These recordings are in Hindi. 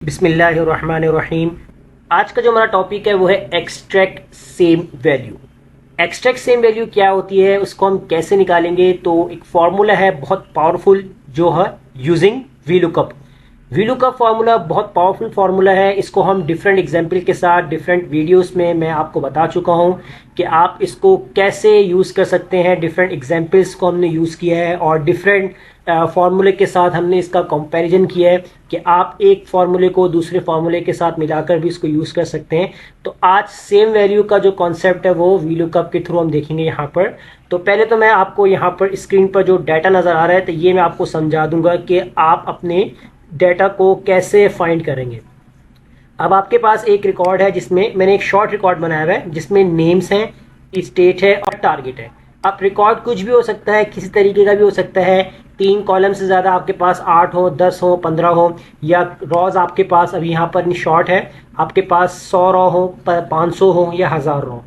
बिस्मिल्लाहिर्रहमानिर्रहीम। आज का जो हमारा टॉपिक है वो है extract same value. Extract same value क्या होती है, उसको हम कैसे निकालेंगे। तो एक फॉर्मूला है बहुत पावरफुल जो है यूजिंग वीलुकअप। वीलुकअप फार्मूला बहुत पावरफुल फार्मूला है। इसको हम डिफरेंट एग्जाम्पल के साथ डिफरेंट वीडियोस में मैं आपको बता चुका हूं कि आप इसको कैसे यूज़ कर सकते हैं। डिफरेंट एग्जाम्पल्स को हमने यूज़ किया है और डिफरेंट फार्मूले के साथ हमने इसका कंपैरिजन किया है कि आप एक फार्मूले को दूसरे फार्मूले के साथ मिलाकर भी इसको यूज़ कर सकते हैं। तो आज सेम वैल्यू का जो कॉन्सेप्ट है वो वीलुकअप के थ्रू हम देखेंगे यहाँ पर। तो पहले तो मैं आपको यहाँ पर स्क्रीन पर जो डाटा नज़र आ रहा है तो ये मैं आपको समझा दूंगा कि आप अपने डाटा को कैसे फाइंड करेंगे। अब आपके पास एक रिकॉर्ड है जिसमें मैंने एक शॉर्ट रिकॉर्ड बनाया हुआ है जिसमें नेम्स हैं, स्टेट है और टारगेट है। अब रिकॉर्ड कुछ भी हो सकता है, किसी तरीके का भी हो सकता है। 3 कॉलम से ज़्यादा आपके पास 8 हो, 10 हो, 15 हो, या रॉज आपके पास अभी यहाँ पर शॉर्ट है आपके पास 100 रॉ हो, 500 हो या 1000 रॉ।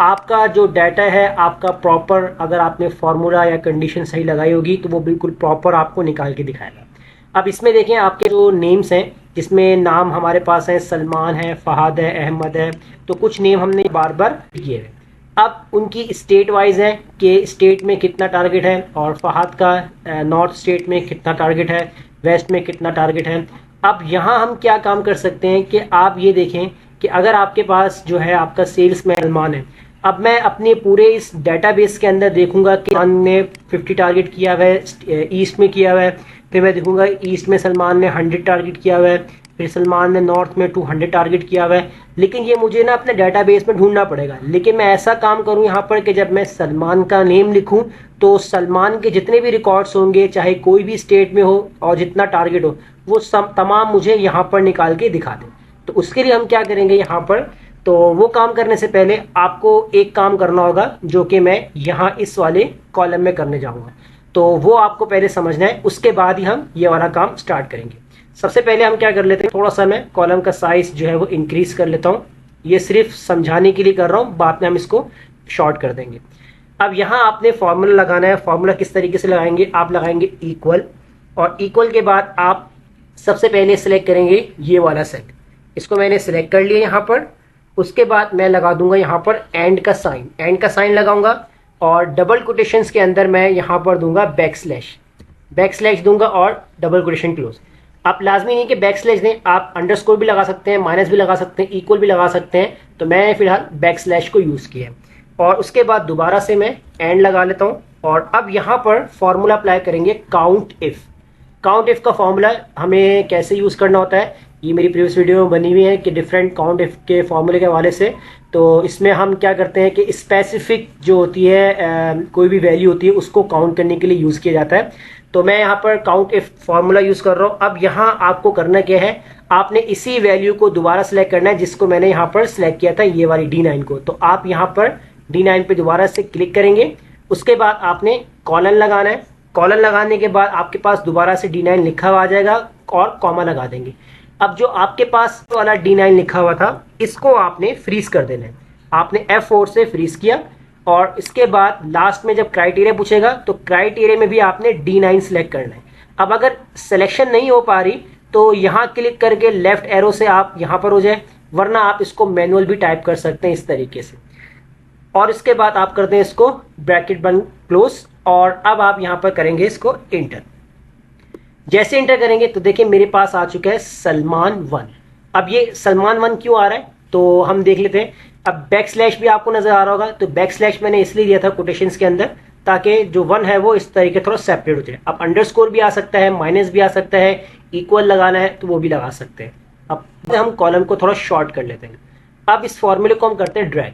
आपका जो डाटा है आपका प्रॉपर, अगर आपने फॉर्मूला या कंडीशन सही लगाई होगी तो वो बिल्कुल प्रॉपर आपको निकाल के दिखाएगा। अब इसमें देखें आपके जो नेम्स हैं जिसमें नाम हमारे पास है, सलमान है, फहद है, अहमद है। तो कुछ नेम हमने बार बार किए हैं। अब उनकी स्टेट वाइज है कि स्टेट में कितना टारगेट है और फहद का नॉर्थ स्टेट में कितना टारगेट है, वेस्ट में कितना टारगेट है। अब यहाँ हम क्या काम कर सकते हैं कि आप ये देखें कि अगर आपके पास जो है आपका सेल्स में सलमान है। अब मैं अपने पूरे इस डेटाबेस के अंदर देखूंगा कि सलमान ने 50 टारगेट किया हुआ है, ईस्ट में किया हुआ है। फिर मैं देखूंगा ईस्ट में सलमान ने 100 टारगेट किया हुआ है, फिर सलमान ने नॉर्थ में 200 टारगेट किया हुआ है। लेकिन ये मुझे ना अपने डेटाबेस में ढूंढना पड़ेगा। लेकिन मैं ऐसा काम करूं यहाँ पर कि जब मैं सलमान का नेम लिखूं तो सलमान के जितने भी रिकॉर्ड्स होंगे, चाहे कोई भी स्टेट में हो और जितना टारगेट हो, वो तमाम मुझे यहाँ पर निकाल के दिखा दें। तो उसके लिए हम क्या करेंगे यहाँ पर, तो वो काम करने से पहले आपको एक काम करना होगा जो कि मैं यहाँ इस वाले कॉलम में करने जाऊँगा। तो वो आपको पहले समझना है, उसके बाद ही हम ये वाला काम स्टार्ट करेंगे। सबसे पहले हम क्या कर लेते हैं, थोड़ा सा मैं कॉलम का साइज जो है वो इंक्रीज कर लेता हूँ। ये सिर्फ समझाने के लिए कर रहा हूँ, बाद में हम इसको शॉर्ट कर देंगे। अब यहाँ आपने फॉर्मूला लगाना है। फॉर्मूला किस तरीके से लगाएंगे, आप लगाएंगे इक्वल, और इक्वल के बाद आप सबसे पहले सिलेक्ट करेंगे ये वाला सेट। इसको मैंने सिलेक्ट कर लिया यहाँ पर। उसके बाद मैं लगा दूंगा यहाँ पर एंड का साइन, एंड का साइन लगाऊंगा और डबल कोटेशंस के अंदर मैं यहाँ पर दूंगा बैकस्लैश दूंगा और डबल कोटेशन क्लोज। आप लाजमी नहीं कि बैकस्लैश दें, आप अंडरस्कोर भी लगा सकते हैं, माइनस भी लगा सकते हैं, इक्वल भी लगा सकते हैं। तो मैं फिलहाल बैकस्लैश को यूज़ किया है। और उसके बाद दोबारा से मैं एंड लगा लेता हूँ। और अब यहाँ पर फॉर्मूला अप्लाई करेंगे काउंट इफ। काउंट इफ का फॉर्मूला हमें कैसे यूज़ करना होता है, ये मेरी प्रीवियस वीडियो में बनी हुई है कि डिफरेंट काउंट इफ के फॉर्मूले के हवाले से। तो इसमें हम क्या करते हैं कि स्पेसिफिक जो होती है कोई भी वैल्यू होती है उसको काउंट करने के लिए यूज़ किया जाता है। तो मैं यहाँ पर काउंट इफ फॉर्मूला यूज़ कर रहा हूँ। अब यहाँ आपको करना क्या है, आपने इसी वैल्यू को दोबारा सेलेक्ट करना है जिसको मैंने यहाँ पर सेलेक्ट किया था, ये वाली D9 को। तो आप यहाँ पर D9 पे दोबारा से क्लिक करेंगे। उसके बाद आपने कॉलन लगाना है। कॉलन लगाने के बाद आपके पास दोबारा से D9 लिखा हुआ आ जाएगा और कॉमा लगा देंगे। अब जो आपके पास वाला D9 लिखा हुआ था इसको आपने फ्रीज कर देना है। आपने F4 से फ्रीज किया और इसके बाद लास्ट में जब क्राइटेरिया पूछेगा तो क्राइटेरिया में भी आपने D9 सेलेक्ट करना है। अब अगर सिलेक्शन नहीं हो पा रही तो यहाँ क्लिक करके लेफ्ट एरो से आप यहाँ पर हो जाए, वरना आप इसको मैनुअल भी टाइप कर सकते हैं इस तरीके से। और इसके बाद आप करते हैं इसको ब्रैकेट बंद क्लोज, और अब आप यहाँ पर करेंगे इसको इंटर। जैसे इंटर करेंगे तो देखिए मेरे पास आ चुका है सलमान 1। अब ये सलमान 1 क्यों आ रहा है तो हम देख लेते हैं। अब बैकस्लैश भी आपको नजर आ रहा होगा, तो बैकस्लैश मैंने इसलिए दिया था कोटेशंस के अंदर ताकि जो 1 है वो इस तरीके थोड़ा सेपरेट हो जाए। अब अंडरस्कोर भी आ सकता है, माइनस भी आ सकता है, इक्वल लगाना है तो वो भी लगा सकते हैं। अब हम कॉलम को थोड़ा शॉर्ट कर लेते हैं। अब इस फॉर्मूले को हम करते हैं ड्रैग।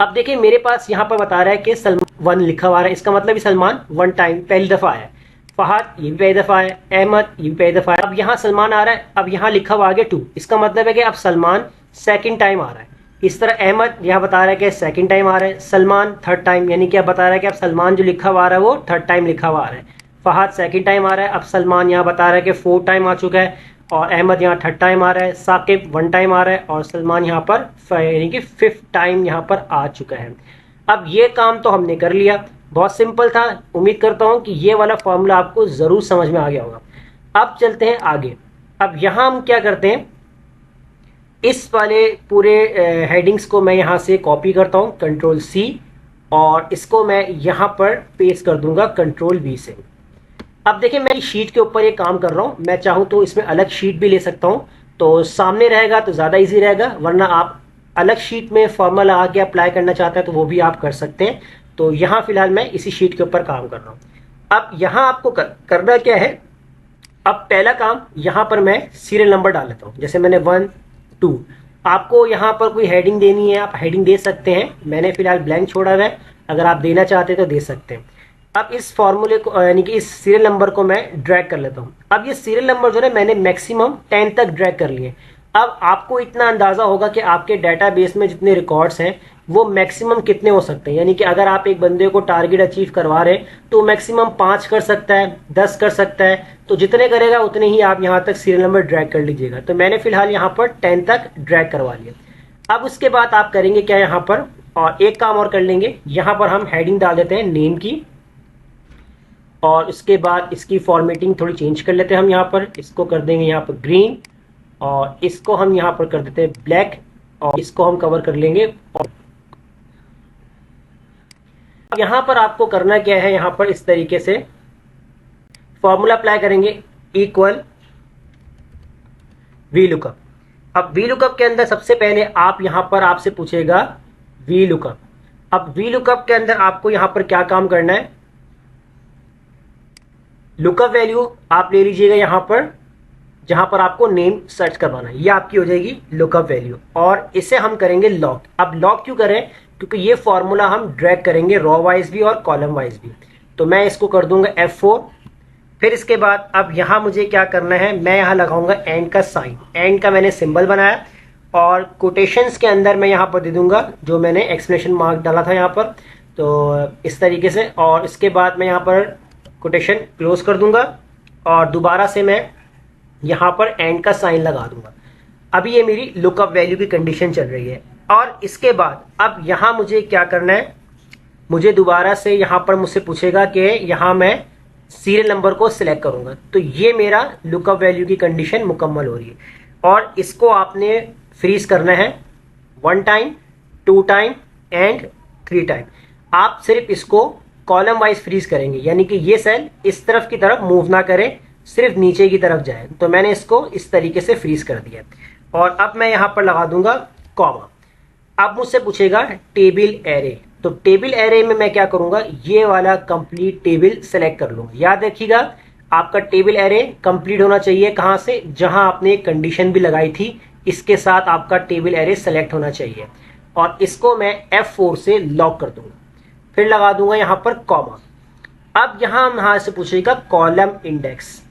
अब देखिए मेरे पास यहाँ पर बता रहा है कि सलमान 1 लिखा हुआ है, इसका मतलब सलमान 1 टाइम पहली दफा आया है। फहद ये भी पहली दफा है, अहमद ये भी पहली दफा है। अब यहाँ सलमान आ रहा है, अब यहाँ लिखा हुआ आ गया 2, इसका मतलब है कि अब सलमान सेकंड टाइम आ रहा है। इस तरह अहमद यहाँ बता रहा है कि सेकंड टाइम आ रहा है, सलमान थर्ड टाइम, यानी कि अब बता रहा है कि अब सलमान जो लिखा हुआ आ रहा है वो थर्ड टाइम लिखा हुआ आ रहा है। फहद सेकंड टाइम आ रहा है, अब सलमान यहाँ बता रहा है कि 4 टाइम आ चुका है, और अहमद यहाँ थर्ड टाइम आ रहा है, साकिब 1 टाइम आ रहा है, और सलमान यहाँ पर यानी कि 5th टाइम यहाँ पर आ चुका है। अब ये काम तो हमने कर लिया, बहुत सिंपल था। उम्मीद करता हूँ कि ये वाला फॉर्मूला आपको ज़रूर समझ में आ गया होगा। अब चलते हैं आगे। अब यहाँ हम क्या करते हैं, इस वाले पूरे हेडिंग्स को मैं यहाँ से कॉपी करता हूँ कंट्रोल सी, और इसको मैं यहाँ पर पेस्ट कर दूंगा कंट्रोल वी से। अब देखिए मैं शीट के ऊपर ये काम कर रहा हूँ, मैं चाहूँ तो इसमें अलग शीट भी ले सकता हूँ, तो सामने रहेगा तो ज़्यादा इजी रहेगा, वरना आप अलग शीट में फॉर्मूला आके अप्लाई करना चाहते हैं तो वो भी आप कर सकते हैं। तो यहाँ फिलहाल मैं इसी शीट के ऊपर काम कर रहा हूँ। अब यहाँ आपको करना क्या है, अब पहला काम यहाँ पर मैं सीरियल नंबर डाल लेता हूँ, जैसे मैंने 1 2। आपको यहाँ पर कोई हेडिंग देनी है, आप हेडिंग दे सकते हैं, मैंने फिलहाल ब्लैंक छोड़ा हुआ है, अगर आप देना चाहते हैं तो दे सकते हैं। अब इस फॉर्मूले को यानी कि इस सीरियल नंबर को मैं ड्रैग कर लेता हूँ। अब ये सीरियल नंबर जो है मैंने मैक्सिमम 10 तक ड्रैग कर लिए। अब आपको इतना अंदाजा होगा कि आपके डेटाबेस में जितने रिकॉर्ड्स हैं वो मैक्सिमम कितने हो सकते हैं, यानी कि अगर आप एक बंदे को टारगेट अचीव करवा रहे हैं तो मैक्सिमम 5 कर सकता है, 10 कर सकता है, तो जितने करेगा उतने ही आप यहाँ तक सीरियल नंबर ड्रैग कर लीजिएगा। तो मैंने फिलहाल यहाँ पर 10 तक ड्रैग करवा लिया। अब उसके बाद आप करेंगे क्या यहाँ पर, और एक काम और कर लेंगे, यहाँ पर हम हेडिंग डाल देते हैं नेम की, और उसके बाद इसकी फॉर्मेटिंग थोड़ी चेंज कर लेते हैं हम। यहाँ पर इसको कर देंगे यहाँ पर ग्रीन, और इसको हम यहाँ पर कर देते हैं ब्लैक, और इसको हम कवर कर लेंगे। और यहाँ पर आपको करना क्या है, यहाँ पर इस तरीके से फॉर्मूला अप्लाई करेंगे, इक्वल वी लुकअप। अब वी लुकअप के अंदर सबसे पहले आप यहाँ पर आपसे पूछेगा वी लुकअप। अब वी लुकअप के अंदर आपको यहाँ पर क्या काम करना है, लुकअप वैल्यू आप ले लीजिएगा यहाँ पर, जहां पर आपको नेम सर्च करवाना है, ये आपकी हो जाएगी लुकअप वैल्यू, और इसे हम करेंगे लॉक। अब लॉक क्यों करें, क्योंकि ये फॉर्मूला हम ड्रैग करेंगे रॉ वाइज भी और कॉलम वाइज भी। तो मैं इसको कर दूंगा F4। फिर इसके बाद अब यहाँ मुझे क्या करना है, मैं यहाँ लगाऊंगा एंड का साइन, एंड का मैंने सिंबल बनाया, और कोटेशंस के अंदर मैं यहाँ पर दे दूंगा जो मैंने एक्सक्लेमेशन मार्क डाला था यहाँ पर, तो इस तरीके से। और इसके बाद मैं यहाँ पर कोटेशन क्लोज कर दूंगा, और दोबारा से मैं यहाँ पर एंड का साइन लगा दूंगा। अभी ये मेरी लुकअप वैल्यू की कंडीशन चल रही है। और इसके बाद अब यहाँ मुझे क्या करना है, मुझे दोबारा से यहाँ पर मुझसे पूछेगा कि यहाँ मैं सीरियल नंबर को सिलेक्ट करूंगा, तो ये मेरा लुकअप वैल्यू की कंडीशन मुकम्मल हो रही है। और इसको आपने फ्रीज करना है 1 टाइम, 2 टाइम एंड 3 टाइम। आप सिर्फ इसको कॉलम वाइज फ्रीज करेंगे, यानी कि ये सेल इस तरफ की तरफ मूव ना करे, सिर्फ नीचे की तरफ जाए। तो मैंने इसको इस तरीके से फ्रीज कर दिया, और अब मैं यहाँ पर लगा दूंगा कॉमा। अब मुझसे पूछेगा टेबल एरे, तो टेबल एरे में मैं क्या करूंगा, ये वाला कंप्लीट टेबल सेलेक्ट कर लूंगा। याद रखिएगा आपका टेबल एरे कंप्लीट होना चाहिए कहाँ से, जहां आपने एक कंडीशन भी लगाई थी, इसके साथ आपका टेबल एरे सेलेक्ट होना चाहिए। और इसको मैं F4 से लॉक कर दूंगा, फिर लगा दूंगा यहाँ पर कॉमा। अब यहाँ से पूछेगा कॉलम इंडेक्स।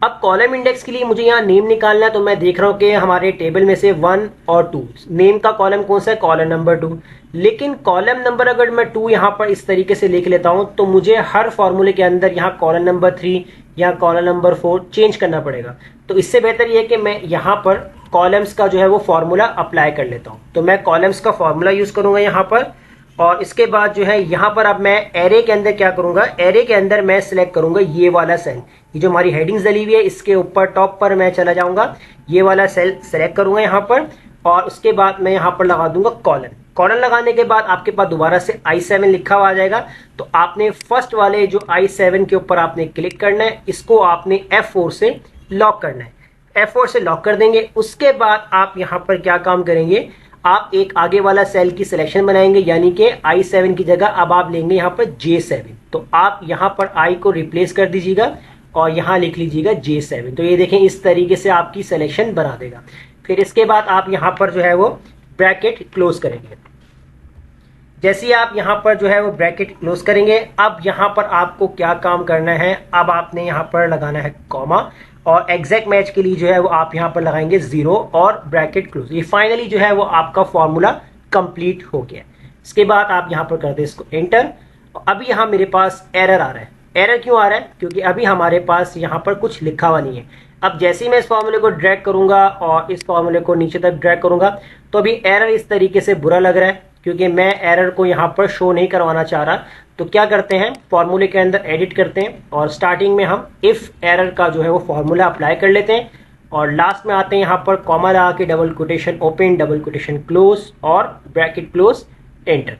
अब कॉलम इंडेक्स के लिए मुझे यहाँ नेम निकालना है, तो मैं देख रहा हूँ कि हमारे टेबल में से 1 और 2, नेम का कॉलम कौन सा है, कॉलम नंबर 2। लेकिन कॉलम नंबर अगर मैं 2 यहाँ पर इस तरीके से लिख लेता हूँ, तो मुझे हर फॉर्मूले के अंदर यहाँ कॉलम नंबर 3 या कॉलम नंबर 4 चेंज करना पड़ेगा। तो इससे बेहतर ये है कि मैं यहाँ पर कॉलम्स का जो है वो फॉर्मूला अप्लाई कर लेता हूँ। तो मैं कॉलम्स का फॉर्मूला यूज करूंगा यहाँ पर, और इसके बाद जो है यहाँ पर अब मैं एरे के अंदर क्या करूंगा, एरे के अंदर मैं सिलेक्ट करूंगा ये वाला सेल, ये जो हमारी हेडिंग्स डली हुई है इसके ऊपर टॉप पर मैं चला जाऊंगा, ये वाला सेल सेलेक्ट करूंगा यहाँ पर, और उसके बाद मैं यहाँ पर लगा दूंगा कॉलन। कॉलन लगाने के बाद आपके पास दोबारा से I7 लिखा हुआ आ जाएगा, तो आपने फर्स्ट वाले जो I7 के ऊपर आपने क्लिक करना है, इसको आपने F4 से लॉक करना है। F4 से लॉक कर देंगे। उसके बाद आप यहाँ पर क्या काम करेंगे, आप एक आगे वाला सेल की सिलेक्शन बनाएंगे, यानी कि I7 की जगह अब आप लेंगे यहाँ पर J7। तो आप यहाँ पर I को रिप्लेस कर दीजिएगा और यहाँ लिख लीजिएगा J7। तो ये देखें इस तरीके से आपकी सिलेक्शन बना देगा। फिर इसके बाद आप यहाँ पर जो है वो ब्रैकेट क्लोज करेंगे। जैसे ही आप यहाँ पर जो है वो ब्रैकेट क्लोज करेंगे, अब यहाँ पर आपको क्या काम करना है, अब आपने यहाँ पर लगाना है कॉमा, और एग्जैक्ट मैच के लिए जो है वो आप यहाँ पर लगाएंगे 0 और ब्रैकेट क्लोज। ये फाइनली जो है वो आपका फॉर्मूला कंप्लीट हो गया। इसके बाद आप यहाँ पर कर दे इसको एंटर। अभी यहाँ मेरे पास एरर आ रहा है। एरर क्यों आ रहा है, क्योंकि अभी हमारे पास यहाँ पर कुछ लिखा हुआ नहीं है। अब जैसे ही मैं इस फॉर्मूले को ड्रैग करूंगा और इस फॉर्मूले को नीचे तक ड्रैग करूंगा, तो अभी एरर इस तरीके से बुरा लग रहा है, क्योंकि मैं एरर को यहाँ पर शो नहीं करवाना चाह रहा। तो क्या करते हैं, फॉर्मूले के अंदर एडिट करते हैं और स्टार्टिंग में हम इफ एरर का जो है वो फॉर्मूला अप्लाई कर लेते हैं और लास्ट में आते हैं यहाँ पर कॉमा लगा के double quotation open double quotation close और ब्रैकेट क्लोज एंटर।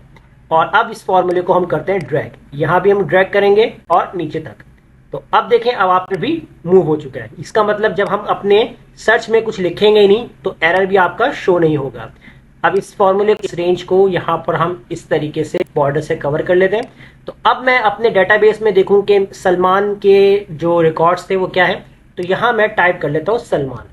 और अब इस फॉर्मूले को हम करते हैं ड्रैग, यहाँ भी हम ड्रैग करेंगे और नीचे तक। तो अब देखें अब आप भी मूव हो चुका है। इसका मतलब जब हम अपने सर्च में कुछ लिखेंगे ही नहीं तो एरर भी आपका शो नहीं होगा। अब इस फॉर्मूले इस रेंज को यहाँ पर हम इस तरीके से बॉर्डर से कवर कर लेते हैं। तो अब मैं अपने डेटाबेस में देखूं कि सलमान के जो रिकॉर्ड्स थे वो क्या है, तो यहाँ मैं टाइप कर लेता हूँ सलमान।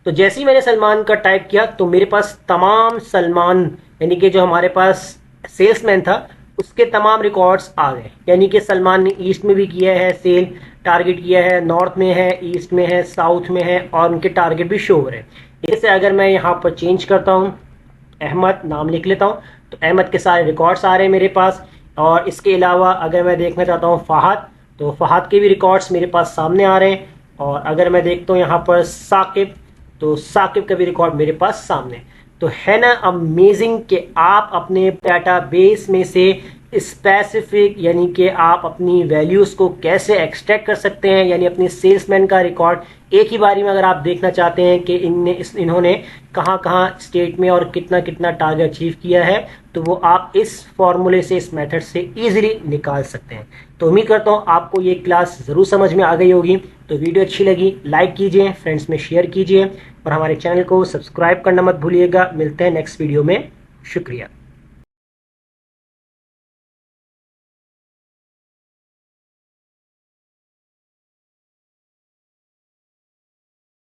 तो जैसे ही मैंने सलमान का टाइप किया तो मेरे पास तमाम सलमान यानी कि जो हमारे पास सेल्समैन था उसके तमाम रिकॉर्ड्स आ गए। यानी कि सलमान ने ईस्ट में भी किया है सेल, टारगेट किया है, नॉर्थ में है, ईस्ट में है, साउथ में है और उनके टारगेट भी शो हो रहे हैं। जैसे अगर मैं यहाँ पर चेंज करता हूँ, अहमद नाम लिख लेता हूँ, तो अहमद के सारे रिकॉर्ड्स आ रहे हैं मेरे पास। और इसके अलावा अगर मैं देखना चाहता हूँ फहद, तो फहद के भी रिकॉर्ड्स मेरे पास सामने आ रहे हैं। और अगर मैं देखता हूँ यहाँ पर साकिब, तो साकिब का भी रिकॉर्ड मेरे पास सामने। तो है ना अमेजिंग कि आप अपने डेटाबेस में से स्पेसिफिक यानी कि आप अपनी वैल्यूज़ को कैसे एक्सट्रैक्ट कर सकते हैं। यानी अपने सेल्समैन का रिकॉर्ड एक ही बारी में अगर आप देखना चाहते हैं कि इन्होंने कहाँ कहाँ स्टेट में और कितना कितना टारगेट अचीव किया है, तो वो आप इस फॉर्मूले से, इस मेथड से इजीली निकाल सकते हैं। तो उम्मीद करता हूँ आपको ये क्लास ज़रूर समझ में आ गई होगी। तो वीडियो अच्छी लगी लाइक कीजिए, फ्रेंड्स में शेयर कीजिए और हमारे चैनल को सब्सक्राइब करना मत भूलिएगा। मिलते हैं नेक्स्ट वीडियो में, शुक्रिया।